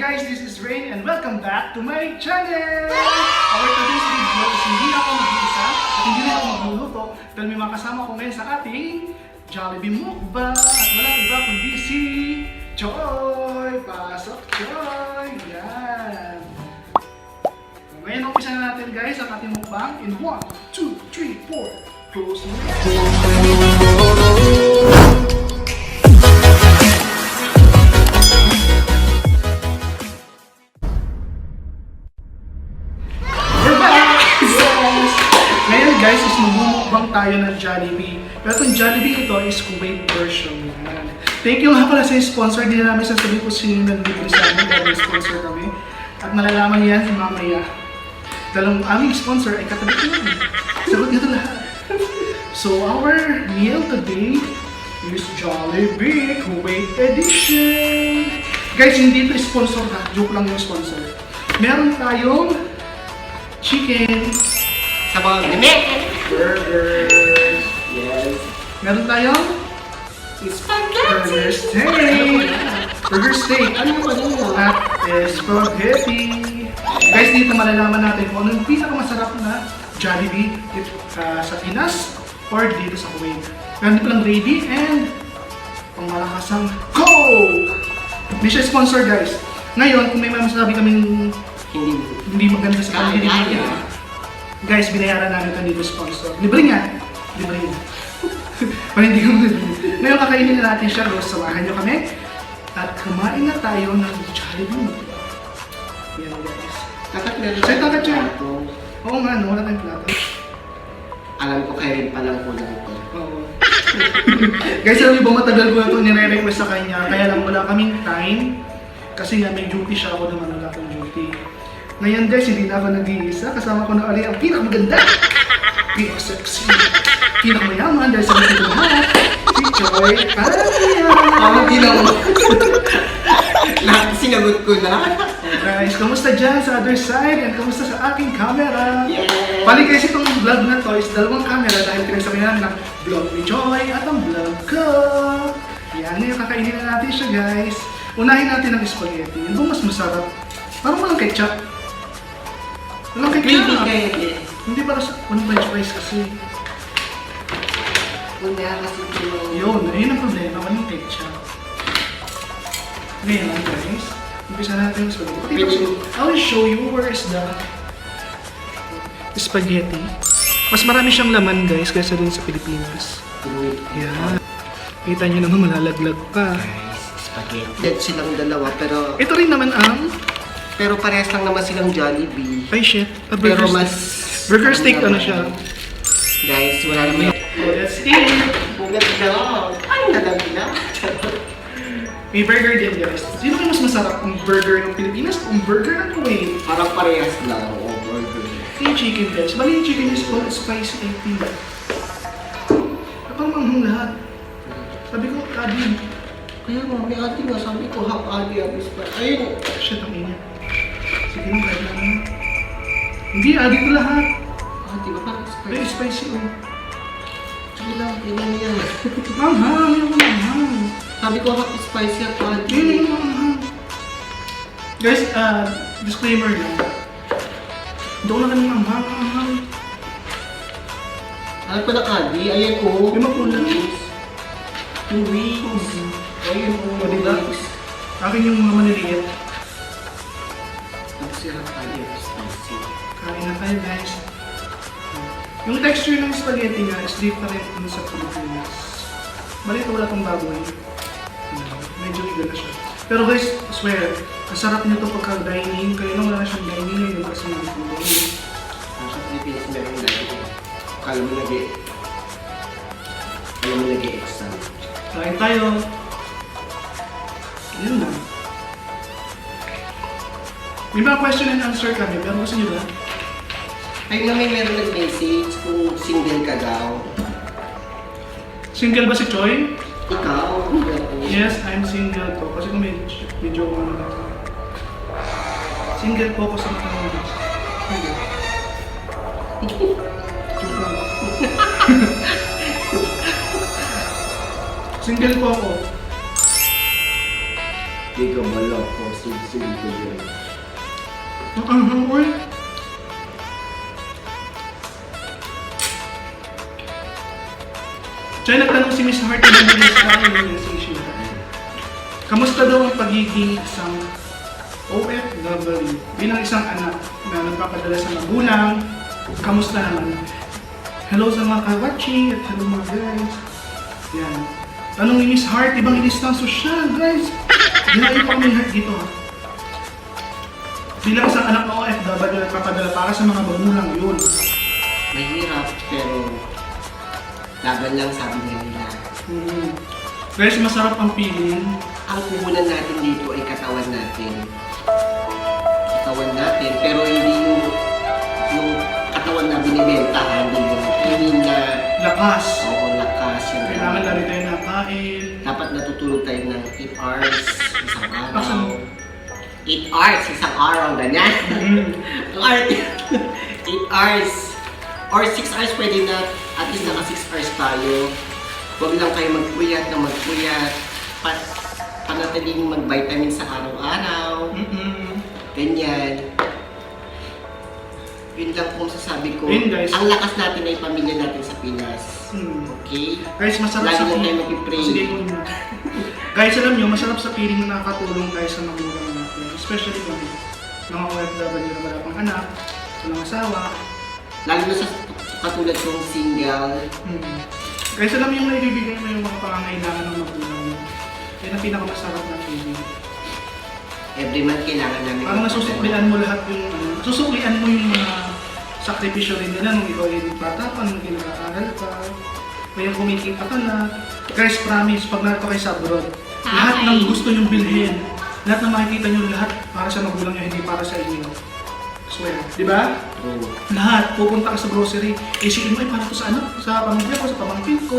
guys, this is Rain and welcome back to my channel! Our today's video is hindi ako mag-iisa at hindi na ako magluluto dahil may makasama ko ngayon sa ating Jollibee Mukbang at walang iba kundi si Choi! Pasok, Choi! Yan! Ngayon umpisa na natin guys ang ating mukbang in 1, 2, 3, 4 close mo guys, is magmumukbang tayo ng Jollibee. Pero itong Jollibee ito is Kuwait version. Yan. Thank you nga pala sa sponsor. Hindi na namin sasabihin kung sino yung nandito sa amin dahil may sponsor kami. At malalaman yan mamaya. Dahil ang aming sponsor ay katabi ko yun. Sagot nito lahat. So our meal today is Jollibee Kuwait Edition. Guys, hindi ito sponsor ha. Joke lang yung sponsor. Meron tayong chicken Sabang burgers. Yes. Meron tayong burger steak. Burger steak. Ano ba yun? At spaghetti. Guys, dito malalaman natin kung ano yung pinakamasarap na Jollibee sa Pinas or dito sa Kuwait. Meron din palang ready and pangmalakasang Coke! Hindi siya sponsor guys. Ngayon, kung may masasabi kaming hindi maganda sa paligid niya, guys, binayaran namin ito dito sponsor. Libre nga. Libre nga. Parang hindi ko libre. Ngayon kakainin na natin siya. Rose, samahan nyo kami. At kumain na tayo ng Jollibee. Yan guys. Sa'yo takat siya. Oo nga, no? Wala tayong plato. Alam ko kayo rin palang kulang ito. Oo. Guys, alam niyo ba matagal ko na ito nire-request sa kanya. Kaya lang wala kaming time. Kasi nga may duty siya. Ako naman wala akong duty. Ngayon guys, hindi na ako nag-iisa. Kasama ko na ulit ang pinakamaganda, pinaka-sexy, pinakamayaman dahil sa mga lahat, si Choi Pania! Parang di lang. Lahat sinagot ko na. Guys, kamusta dyan sa other side? And kamusta sa aking camera? Yeah. Bali guys, itong vlog na to is dalawang camera dahil pinagsabihan ng vlog ni Choi at ang vlog ko. Yan, ngayon kakainin na natin siya guys. Unahin natin ang spaghetti. Yung mas masarap. Parang walang ketchup. Walang ketchup. Hindi para sa french fries kasi. Wala kasi ito. Yun ang problema. Walang ketchup. Ngayon guys, umpisa natin yung spaghetti. I'll show you where is the spaghetti. Mas marami siyang laman guys kaysa dun sa Pilipinas. Yan. Kita nyo naman malalaglag pa. Spaghetti. Dead silang dalawa pero... Ito rin naman ang... Pero parehas lang naman silang Jollibee. Ay shit. Pero mas... Burger steak ano siya? Guys, wala naman yung... Let's eat! Bugat na! Ay, nalagla! May burger din guys. Sino yung mas masarap? Ang burger ng Pilipinas o ang burger ng Kuwait? Parang parehas lang. O burger. Yung chicken guys. Bali yung chicken is spicy and pink. Parang manghang lahat. Sabi ko, adi. Kaya mo, may ate nga. Sabi ko, half ate abis pa. Ayun! Shit, ang init. Sige lang, kahit lang. Hindi, adi ko lahat. Ate ba parang Ay, spicy? spicy oh. Sige lang, tingnan niya. Manghang, yung manghang. Sabi ko, half spicy at ate. Yun yung manghang. Guys, disclaimer lang. Doon na kami manghang. Ano pa na ate? Ayan o. Yung makulang. Yung wings. Ayun o. O, diba? Akin yung mga maliliit. Tapos yung half ate at spicy. Kain na tayo guys. Yung texture ng spaghetti nga is different dun sa Pilipinas. Bali ito wala tong baboy. Medyo legal na siya. Pero guys, I swear, ang sarap nito pagka-dining. Kaya nung wala na siyang dining ngayon kasi nag-dining. Sa Pilipinas meron dahil. Kala mo nag-i-exam. Kain tayo. Yun lang. May mga question and answer kami, pero gusto niyo ba? Ayun na may meron nag-message kung single ka daw. Single ba si Choi? Ikaw? Yes, I'm single po. Kasi kung medyo ano na ito. Single po ako sa mga kanina. Joke lang. Single po ako. Di ka balak ko, sig-sig ko yun. Uy! Choy, nagtanong si Miss Heart na bilis sa akin yung message niya. Kamusta daw ang pagiging isang OFW bilang isang anak na nagpapadala sa magulang? Kamusta naman? Hello sa mga ka-watching at hello mga guys. Yan. Tanong ni Miss Heart, ibang inis ng sosyal guys. Dinayo pa kami Heart dito ha. Bilang isang anak na OFW na nagpapadala para sa mga magulang yun. Mahirap, pero laban lang sabi nila. Guys, masarap ang feeling. Ang puhunan natin dito ay katawan natin. Katawan natin, pero hindi yung katawan na binibenta, hindi yung feeling na Lakas. oo, lakas. Yung Kailangan lagi tayo nakain. dapat natutulog tayo ng 8 hours isang araw. Asan? 8 hours isang araw, ganyan. Ang arte. 8 hours. Or 6 hours pwede na, at least naka 6 hours tayo. Huwag lang kayo magpuyat na magpuyat. Panatiling mag-vitamin sa araw-araw. Ganyan. Yun lang po sasabi ko. Yun, guys. Ang lakas natin ay pamilya natin sa Pinas. Okay? Guys, masarap Lagi sa lang tayo mag-pray. Sige, kunin mo. Guys, alam nyo, masarap sa feeling na nakakatulong tayo sa magulang natin. Especially kami, mga OFW na wala pang anak, walang asawa. Lalo na sa katulad kong single. Guys, alam nyo yung naibibigay mo yung mga pangangailangan ng magulang mo. Yan ang pinakamasarap na feeling. Every month kailangan namin. Parang nasusuklian mo lahat yung, nasusuklian mo yung mga sakripisyo rin nila nung ikaw ay bata pa, nung nag-aaral ka. Kaya kumikita ka na. Guys, promise, pag narito kayo sa abroad, lahat ng gusto nyong bilhin, lahat ng makikita nyo, lahat para sa magulang nyo, hindi para sa inyo. Swear. Di ba? Oo. Lahat. Pupunta ka sa grocery, isipin mo, ay para to sa anak, sa pamilya ko, sa pamangkin ko.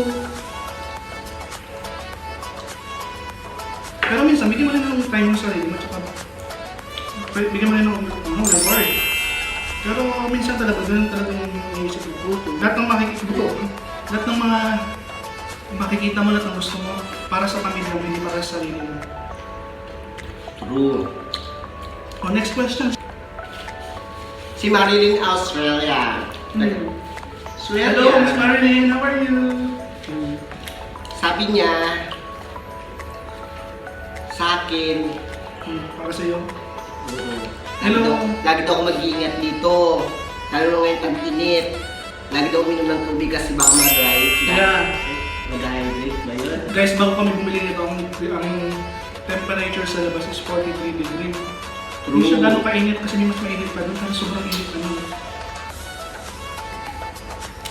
Pero minsan, bigyan mo rin ng time mo sa sarili mo, tsaka bigyan mo rin ng reward. Pero minsan talaga, ganun talaga yung iniisip mo. Lahat ng lahat ng mga makikita mo, lahat ng gusto mo, para sa pamilya mo, hindi para sa sarili mo. True. Oh, next question. Si Marilyn Australia. Australia. Hello, Miss Marilyn, how are you? Sabi niya, sa akin, Para sa iyo. Hello. Lagi daw ako mag-iingat dito. Lalo na ngayon tag-init. Lagi daw uminom ng tubig kasi baka mag-dry. Yeah. Mag-hydrate ba yun? Guys, bago kami bumili nito, ang temperature sa labas is 43 degrees. Hindi siya gano'ng kainit kasi may mas mainit pa doon, kasi sobrang init naman.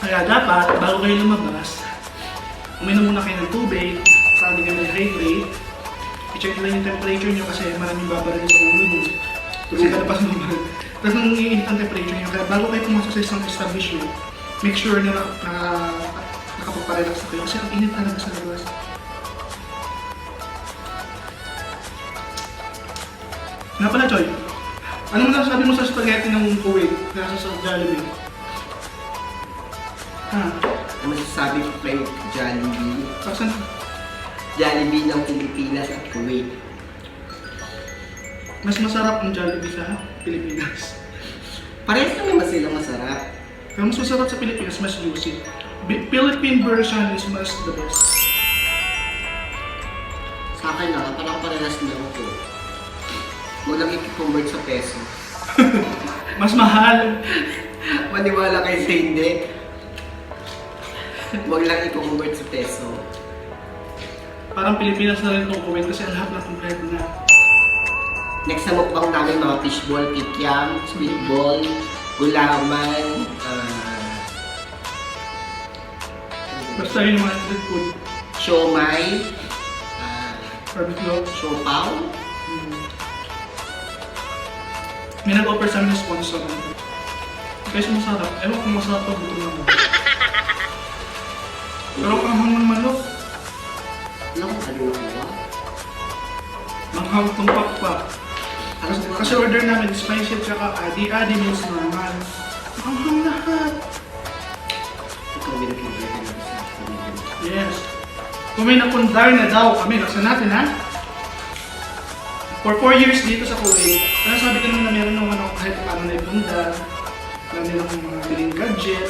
Kaya dapat, bago kayo lumabas, uminom muna kayo ng tubig, para hindi kayo hydrate. I-check lang yung temperature nyo kasi maraming babaril sa ulo nyo. Kasi kalapas naman. Tapos nang iinit ang temperature nyo, kaya bago kayo pumasok sa isang establishment, make sure na nakapagparelax na kayo kasi ang init talaga sa labas. Nga pala, Choy, ano mo nasasabi mo sa spaghetti ng Kuwait na nasa sa Jollibee? Ha? Ano masasabi ko kay Jollibee? Saan? Jollibee ng Pilipinas at Kuwait. Mas masarap ang Jollibee sa Pilipinas. Parehas naman sila masarap. Pero mas masarap sa Pilipinas, mas juicy. Philippine version is mas the best. Sa akin na, parang parehas lang ako. Huwag lang i-convert sa peso. Mas mahal. Maniwala kayo sa hindi. Huwag lang i-convert sa peso. Parang Pilipinas na rin itong Kuwait kasi ang lahat na compared na. Next na mukbang namin mga fishball, kikiam, squidball, gulaman, Basta yun yung mga street food. siomay, Barbecue. siopaw. May nag-offer sa amin ng sponsor. Guys, masarap. Ewan kung masarap pa buto naman. Pero ang hangang manok, Alam mo, ano ba? manghang tumpak pa. Kasi order namin, spicy at saka adi-adi means normal. Manghang lahat. Ikaw binigyan ka ng isa. Yes. Kung may napundar na daw kami, nasa natin ha? For 4 years dito sa Kuwait, sabi ko naman na meron naman ako kahit paano na ibunda. Meron din akong mga biling gadget.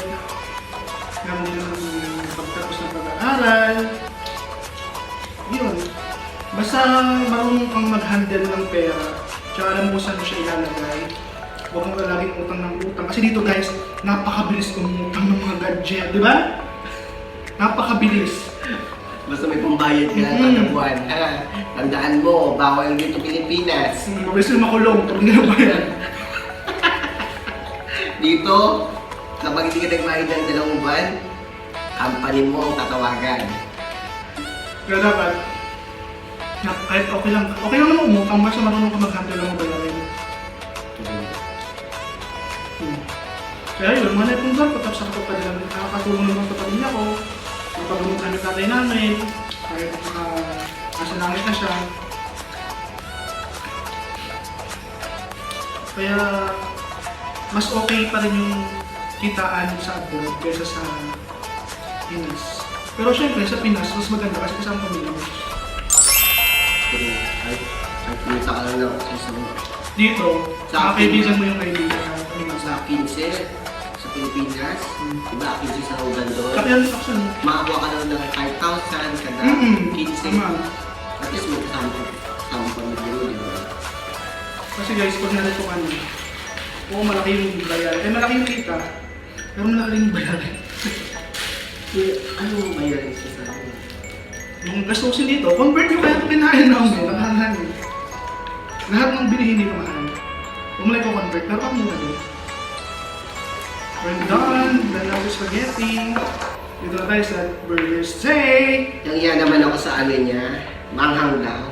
Meron din akong pagtapos ng pag-aaral. Yun. Basta marunong kang mag-handle ng pera. Tsaka alam mo saan mo siya ilalagay. Huwag kang laging utang ng utang. Kasi dito guys, napakabilis umutang ng mga gadget. Di ba? Napakabilis. Basta may pambayad ka kada buwan. Tandaan mo, bawal dito Pilipinas. Mabilis na makulong pag hindi na bayan. Dito, kapag hindi ka nagbayad ng 2 buwan, company mo ang tatawagan. Kaya dapat, kahit okay lang naman umutang, basta marunong ka mag-handle ng bayarin. Kaya yun, mga naipundar ko, tapos ako pa din, nakakatulong naman sa pamilya ko. Napagulong kami tatay namin, kahit nasa langit na siya. Kaya, mas okay pa rin yung kitaan sa abroad kaysa sa Pinas. Pero syempre, sa Pinas, mas maganda kasi kasama pamilya mo. Pero, ay kumita ka lang lang sa isang... Dito, sa kaibigan mo yung kaibigan mo. Sa 15, sa Pilipinas, diba 15 sa Rogan doon? Kaya actually, Makakuha ka naman ng 5,000 kada 15. tama. At least may kasama pamilya mo, di ba? Kasi guys, pag narito ka nyo, oo, malaki yung bayaran. Eh, malaki yung kita, pero malaki rin yung bayaran. Ano ang bayaran sa akin? Yung gastusin dito, convert nyo kaya ito kinain namin, nakahanin. Lahat ng bilihin dito mahal. Kung malay ko convert, pero ako muna din. When done, then ako spaghetti. Dito na tayo sa burger steak. Yung iya naman ako sa ano niya, manghang daw.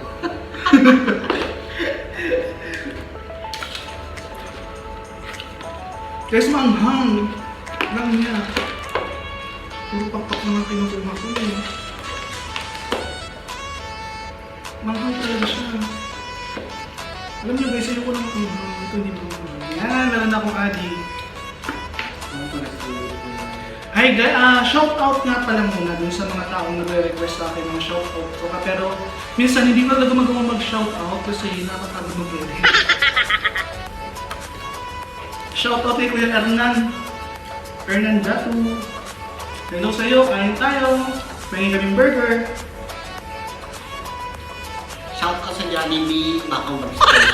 Guys, manghang lang niya. Puro pakpak naman kinukuha ko eh. Manghang talaga siya. Alam niyo guys, ayoko lang manghang. Ito hindi manghang. Yan, meron akong adi. Hi guys, shout out nga pala muna dun sa mga taong nagre-request sa akin ng shout out ko. Pero minsan hindi ko talaga magawa mag-shout out kasi nakakapagod mag-edit. Shout out kay Kuya Hernan Datu. Hello sa'yo, kain tayo. Pahingin kaming burger. Shout out sa Jollibee, baka mag-sponsor.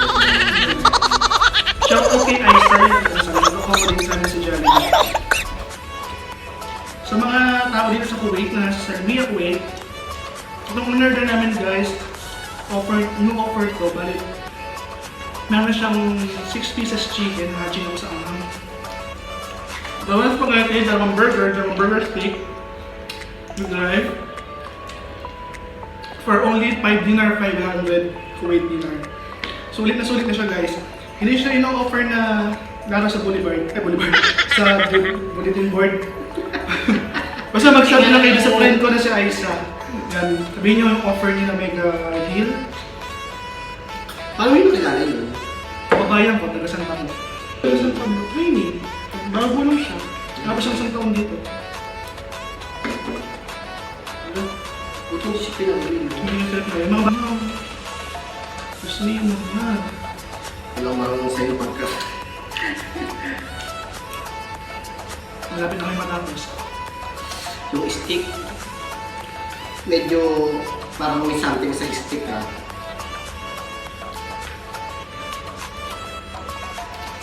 Shout out kay Aisar. Nagkakawa din sa amin si Jollibee. Sa mga tao dito sa Kuwait na nasa Salmiya, Kuwait, itong in-order namin guys, new offer ko, balik. Meron siyang 6 pieces chicken, matching ako sa anghang. Dalawang spaghetti, dalawang burger steak, with rice. For only 5 dinar, 500 Kuwait dinar. Sulit na siya guys. Hindi siya ino-offer na laro sa boulevard, sa bulletin board. Basta magsabi lang kayo sa friend ko na si Aisa. Yan, sabihin niyo yung offer niya na mega deal. Paano mo kilala yun? Kababayan ko, taga San Pablo. Taga San Pablo, training. Bago lang siya. Tapos ang isang taon dito. Utong si pinag-uwi mo. Hindi yung trip na yun. Mga bang, gusto niyo mo na. Walang marunong sa'yo pagka. Malapit na kayo matapos. Yung stick, medyo parang may something sa stick ha.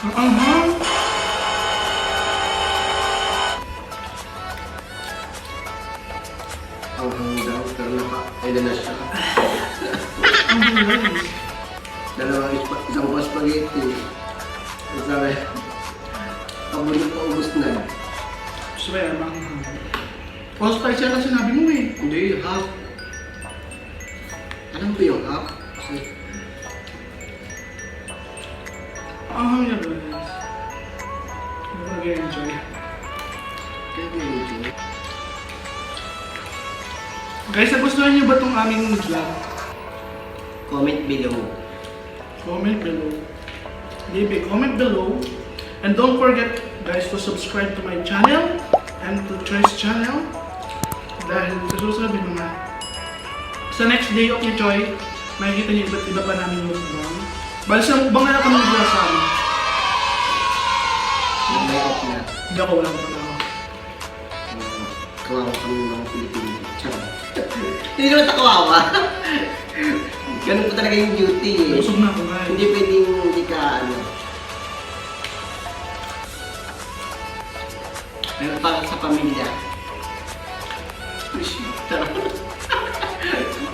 Ang anghang! Ang hanggang, pero naka-ilan na siya. Ang guys. Isang pa spaghetti. Sabi, pabulot pa ubos na. Swear, manghang. All spice yan lang sinabi mo eh. Hindi, half. Alam mo yung half? Kasi Anghang niya guys. Hindi ko nag-enjoy. kaya ko yun. Guys, nagustuhan niyo ba itong aming vlog? Comment below. Comment below. Leave a comment below. And don't forget guys to subscribe to my channel and to Choi's channel. Dahil sa susunod yung mga sa next day of ni Choi, makikita niyo iba't iba pa namin mukbang. Bali sa mukbang na kami naglasama. May off na. Hindi ako walang pala. Kawawa kami ng Pilipino. Charot. Hindi naman kawawa. Ganun po talaga yung duty eh. Busog na ako nga eh. Hindi pwedeng hindi ka ano. Pero para sa pamilya. Charot.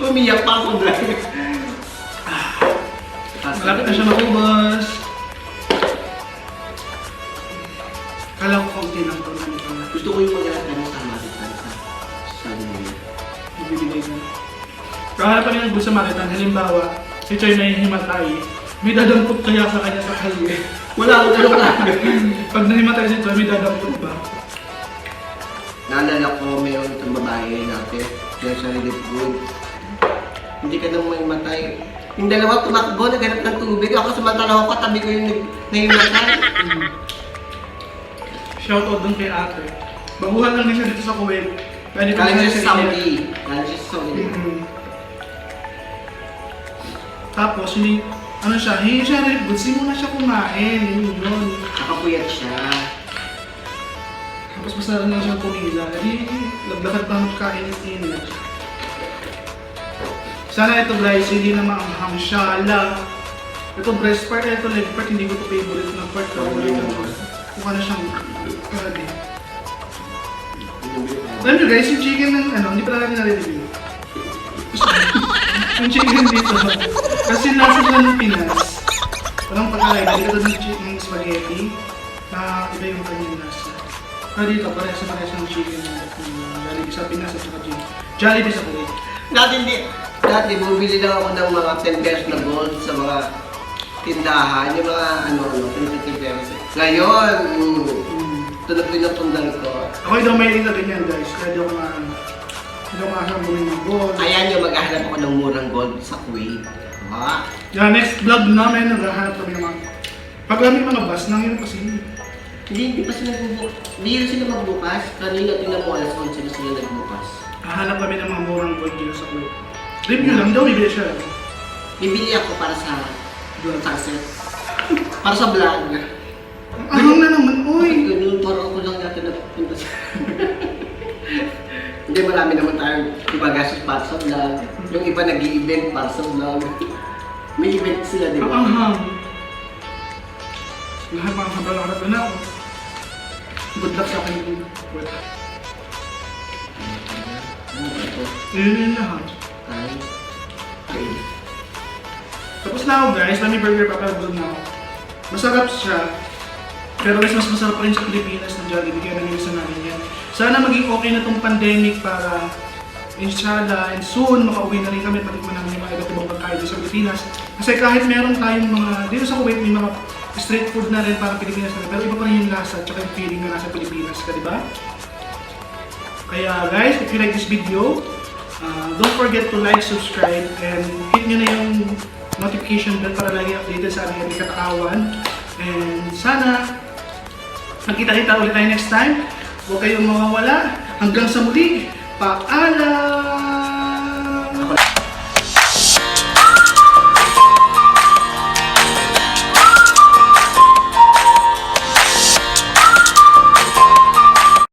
Umiyak pa ako dahil. Malapit na siya makubos. Kala ko kaunti lang ito. Gusto ko yung mag-alatan sa Maritan sa sabi nila. Ibibigay ko. Kahit pa rin ang sa Maritan, halimbawa, si Choi na hihimatay, may dadampot kaya sa kanya sa kalye. Wala akong tanong na. Pag nahimatay si Choi, may dadampot ba? Naalala ko, mayroon itong babae dati. Kaya siya really good. Hindi ka nang may matay. Yung dalawa tumakbo, naghanap ng tubig. Ako samantala ako, katabi ko yung nahimatay. Shoutout dun kay ate. Baguhan lang din siya dito sa Kuwait. Kaya Galing siya sa Saudi. Galing siya sa Saudi. Tapos, hindi, ano siya, hindi siya rin goods, hindi muna siya kumain. Yun. Nakapuyat siya. Tapos basta lang siyang pumila. Hindi, laglakad pa magkain at init. Sana ito guys, hindi na maanghang shala. Ito breast part, ito leg part, hindi ko ito favorite na part. Kung ano siyang karadi. Alam nyo guys, yung chicken ng ano, hindi pala natin na-review. Yung chicken dito, kasi nasa sila ng Pinas. Walang pagkalay, hindi ka doon ng spaghetti. Iba yung kanyang nasa. Dito, parehas ng chicken ng Jollibee sa Pinas at saka Jollibee sa Kuwait. Dati, bumili lang ako ng mga 10 pesos na gold sa mga tindahan, yung mga ano, 20 pesos. Ngayon, tulad din ang tundal ko. Ako daw may rin na ganyan guys, kaya di ako makasang bumili ng gold. Ayan yung maghahanap ako ng murang gold sa Kuwait. Ha? Yeah, next vlog namin, naghahanap kami ng mga... Pag kami mga bus, nangyayari kasi Hindi pa sila magbukas. Hindi sila magbukas. Kanina tingnan mo, alas 11 na sila nagbukas. hahanap kami ng mga murang gold dito sa Kuwait. Review lang daw, bibili siya. Bibili ako para sa sunset. Para sa vlog. Ang ahang na naman, uy! Ganun, parang ako lang natin napunta sa... Hindi, marami naman tayong ibagastos para sa vlog. Yung iba nag-i-event para sa vlog. May event sila, di Ang ba? ahang. Lahat mga kabalakad na ako. Good luck sa akin yung Kuwait. Ano ba ito? Yun yun lahat. Ay. Tapos na ako guys, may burger papalabog na ako. Masarap siya. Pero guys, mas masarap pa rin sa Pilipinas ng Jollibee, kaya nangyayari namin yan. Sana maging okay na tong pandemic para inshallah and soon makauwi na rin kami at matikman namin yung mga iba't ibang pagkain dito sa Pilipinas. Kasi kahit meron tayong mga, dito sa Kuwait may mga street food na rin parang Pilipinas na rin, pero iba pa rin yung lasa at saka yung feeling na nasa Pilipinas ka, di ba? Kaya guys, if you like this video, don't forget to like, subscribe, and hit nyo na yung notification bell para lagi updated sa aming katawan. And sana magkita-kita ulit tayo next time. Huwag kayong mawawala. Hanggang sa muli, paalam!